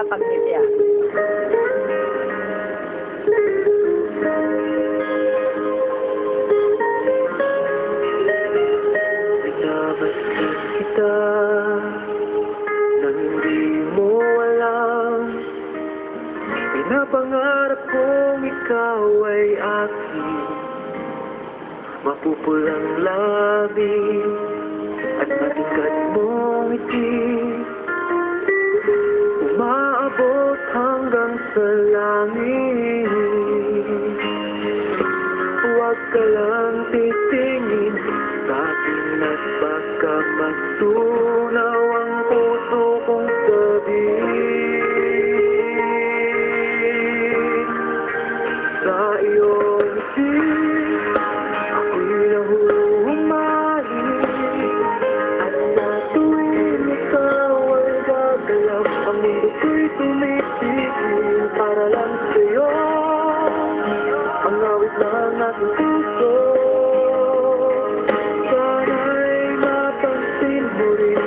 pagngiti. Binabastos kita nang hindi mo alam. Pinapangarap kong ikaw ay akin. Mapupulang labi at matikat mong ngiti, umaabot hanggang sa langit. Huwag ka lang titingin sa akin at baka matunaw ang puso kong sabihin. Sa iyong ngiti ako'y nahuhumaling, at sa tuwing ikaw ay gagalaw, ang mundo ko'y tumitigil para lang sa'yo. Ang awit ng aking puso, sana'y mapansin mo rin.